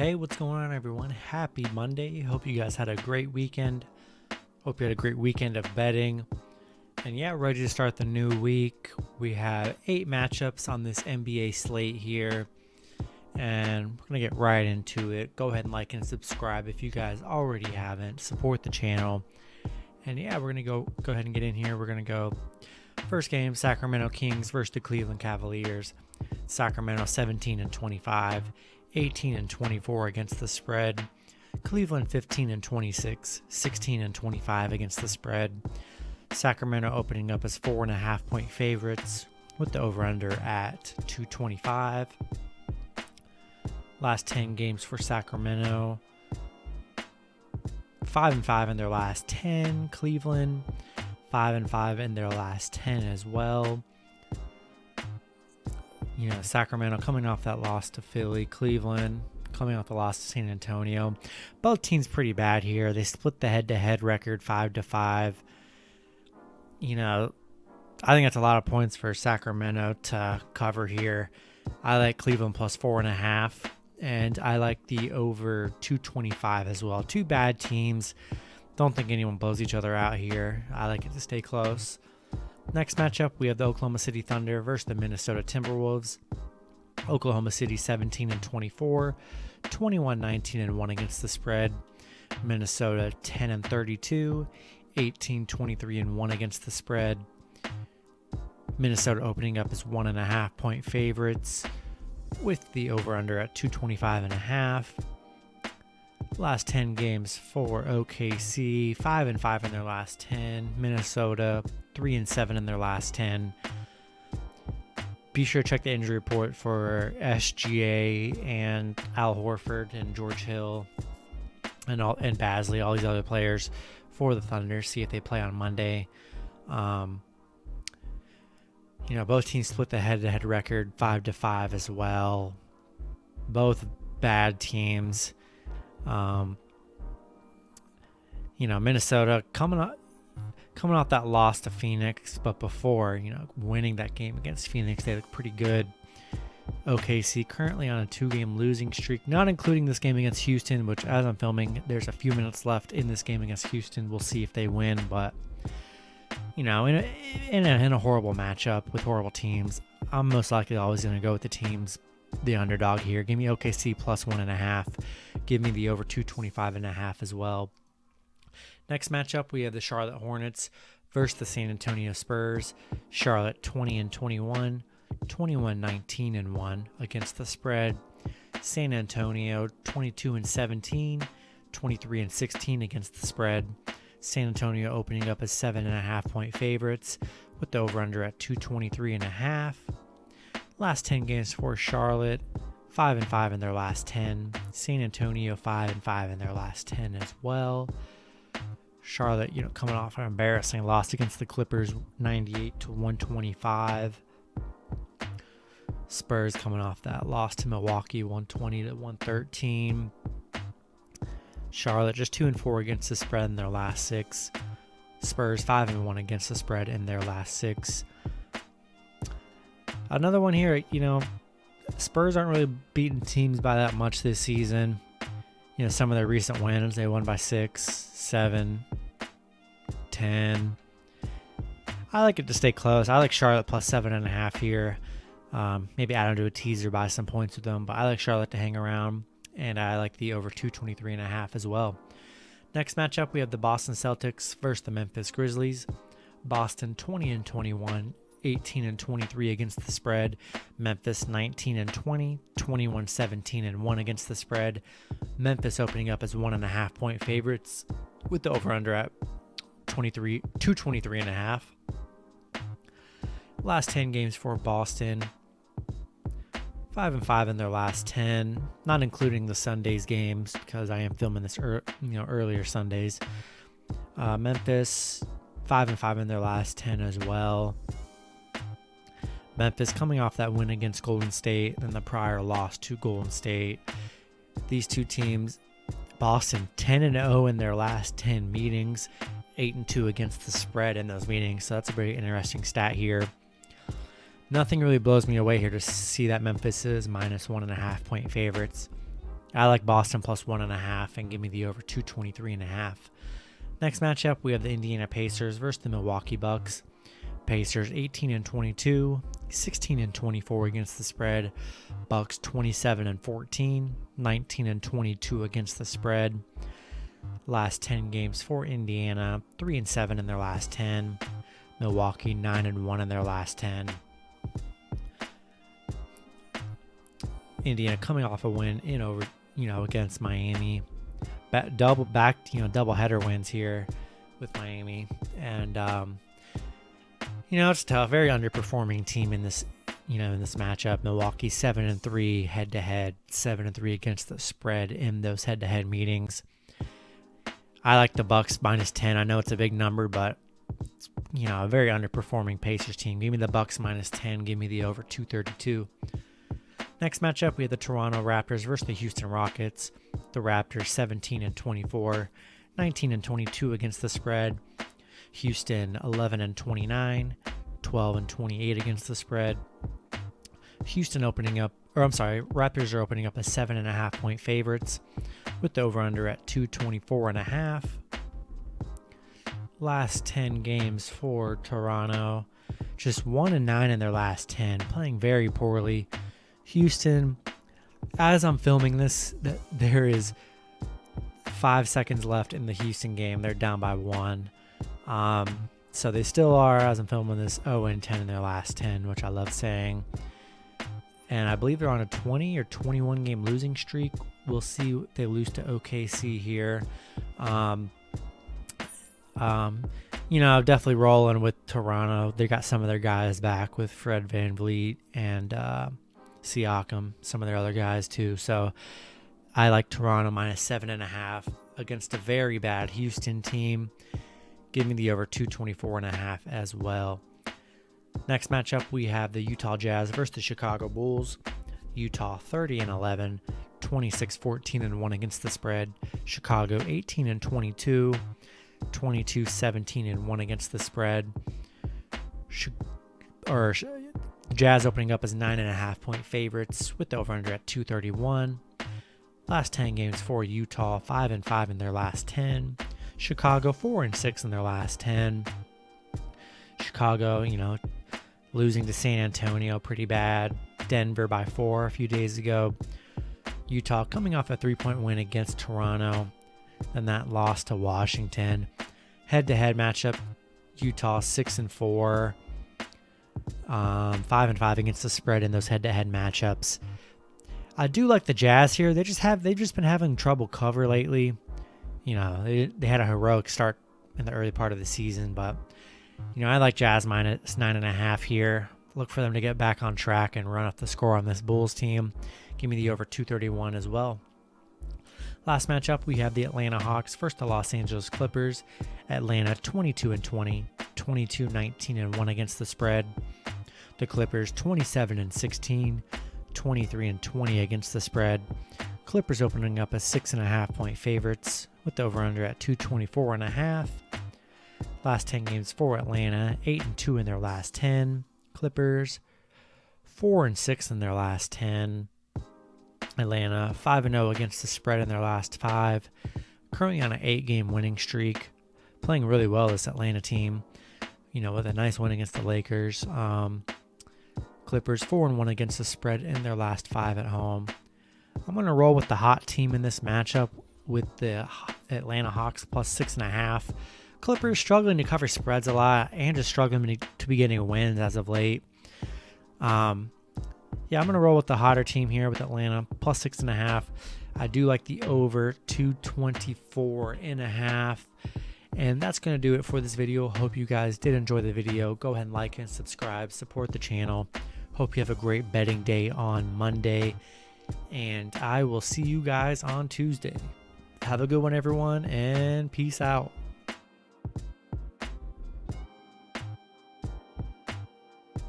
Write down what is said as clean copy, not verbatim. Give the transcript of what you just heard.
Hey, what's going on, everyone? Happy Monday. Hope you guys had a great weekend. Hope you had a great weekend of betting. And yeah, ready to start the new week. We have 8 matchups on this NBA slate here. And we're going to get right into it. Go ahead and like and subscribe if you guys already haven't. Support the channel. And yeah, we're going to go ahead and get in here. We're going to go first game, Sacramento Kings versus the Cleveland Cavaliers. Sacramento 17-25. 18-24 against the spread. Cleveland 15-26, 16-25 against the spread. Sacramento opening up as 4.5 point favorites with the over-under at 225. Last 10 games for Sacramento. 5-5 in their last 10. Cleveland 5-5 in their last 10 as well. Sacramento coming off that loss to Philly, Cleveland coming off the loss to San Antonio. Both teams pretty bad here. They split the head-to-head record 5-5. I think that's a lot of points for Sacramento to cover here. I like Cleveland plus 4.5, and I like the over 225 as well. Two bad teams. Don't think anyone blows each other out here. I like it to stay close. Next matchup, we have the Oklahoma City Thunder versus the Minnesota Timberwolves. Oklahoma City 17-24, 21-19-1 against the spread. Minnesota 10-32, 18-23-1 against the spread. Minnesota opening up as 1.5 point favorites with the over/under at 225.5. Last 10 games for OKC, 5-5 in their last 10. Minnesota 3-7 in their last 10. Be sure to check the injury report for SGA and Al Horford and George Hill and Basley, all these other players for the Thunder. See if they play on Monday. Both teams split the head-to-head record 5-5 as well. Both bad teams. Minnesota coming off that loss to Phoenix, but before, winning that game against Phoenix, they look pretty good. OKC currently on a 2-game losing streak, not including this game against Houston, which as I'm filming, there's a few minutes left in this game against Houston. We'll see if they win, but in a horrible matchup with horrible teams, I'm most likely always going to go with the underdog here. Give me OKC plus 1.5. Give me the over 225.5 as well. Next matchup, we have the Charlotte Hornets versus the San Antonio Spurs. Charlotte 20-21, 21-19-1 against the spread. San Antonio 22-17, 23-16 against the spread. San Antonio opening up as 7.5 point favorites with the over/under at 223.5. Last 10 games for Charlotte, 5-5 in their last 10. San Antonio 5-5 in their last 10 as well. Charlotte, coming off an embarrassing loss against the Clippers, 98-125. Spurs coming off that loss to Milwaukee, 120-113. Charlotte just 2-4 against the spread in their last 6. Spurs 5-1 against the spread in their last 6. Another one here, Spurs aren't really beating teams by that much this season. Some of their recent wins, they won by 6, 7, 10. I like it to stay close. I like Charlotte plus 7.5 here. Maybe add them to a teaser, buy some points with them, but I like Charlotte to hang around, and I like the over 223.5 as well. Next matchup, we have the Boston Celtics versus the Memphis Grizzlies. Boston 20-21. 18-23 against the spread. Memphis 19-20, 21-17-1 against the spread. Memphis opening up as 1.5 point favorites with the over/under at 223.5. Last 10 games for Boston, 5-5 in their last 10, not including the Sundays games because I am filming this earlier Sundays. Memphis 5-5 in their last 10 as well. Memphis coming off that win against Golden State and the prior loss to Golden State. These two teams, Boston 10-0 in their last 10 meetings, 8-2 against the spread in those meetings. So that's a very interesting stat here. Nothing really blows me away here to see that Memphis is minus 1.5 point favorites. I like Boston plus 1.5 and give me the over 223.5. Next matchup, we have the Indiana Pacers versus the Milwaukee Bucks. Pacers 18-22, 16-24 against the spread. Bucks 27-14, 19-22 against the spread. Last 10 games for Indiana, 3-7 in their last 10. Milwaukee 9-1 in their last 10. Indiana coming off a win against Miami. Double header wins here with Miami, and it's tough. Very underperforming team in this matchup. Milwaukee 7-3 head to head, 7-3 against the spread in those head to head meetings. I like the Bucks -10. I know it's a big number, but it's, a very underperforming Pacers team. Give me the Bucks -10. Give me the over 232. Next matchup, we have the Toronto Raptors versus the Houston Rockets. The Raptors 17-24, 19-22 against the spread. Houston 11-29, 12-28 against the spread. Raptors are opening up as 7.5 point favorites with the over-under at 224.5. Last 10 games for Toronto, just 1-9 in their last 10, playing very poorly. Houston, as I'm filming this, there is 5 seconds left in the Houston game. They're down by 1. So they still are, as I'm filming this, 0-10 in their last 10, which I love saying. And I believe they're on a 20 or 21 game losing streak. We'll see if they lose to OKC here. Definitely rolling with Toronto. They got some of their guys back with Fred VanVleet and Siakam, some of their other guys too. So I like Toronto -7.5 against a very bad Houston team. Give me the over 224.5 as well. Next matchup, we have the Utah Jazz versus the Chicago Bulls. Utah 30-11, 26-14-1 against the spread. Chicago 18-22, 22-17-1 against the spread. Jazz opening up as 9.5 point favorites with the over-under at 231. Last 10 games for Utah, 5-5 in their last 10. Chicago 4-6 in their last 10. Chicago, losing to San Antonio pretty bad. Denver by 4 a few days ago. Utah coming off a 3-point win against Toronto, and that loss to Washington. Head-to-head matchup, Utah 6-4. 5-5 against the spread in those head-to-head matchups. I do like the Jazz here. They've just been having trouble cover lately. They had a heroic start in the early part of the season, but I like Jazz -9.5 here. Look for them to get back on track and run up the score on this Bulls team. Give me the over 231 as well. Last matchup, we have the Atlanta Hawks versus the Los Angeles Clippers. Atlanta 22-20, 22-19-1 against the spread. The Clippers 27-16, 23-20 against the spread. Clippers opening up as 6.5 point favorites with the over-under at 224.5. Last 10 games for Atlanta, 8-2 in their last 10. Clippers 4-6 in their last 10. Atlanta 5-0 against the spread in their last 5. Currently on an 8-game winning streak. Playing really well, this Atlanta team. With a nice win against the Lakers. Clippers 4-1 against the spread in their last 5 at home. I'm going to roll with the hot team in this matchup with the Atlanta Hawks plus 6.5. Clippers struggling to cover spreads a lot and just struggling to be getting wins as of late. I'm going to roll with the hotter team here with Atlanta plus 6.5. I do like the over 224.5. And that's going to do it for this video. Hope you guys did enjoy the video. Go ahead and like and subscribe. Support the channel. Hope you have a great betting day on Monday. And I will see you guys on Tuesday. Have a good one, everyone, and peace out.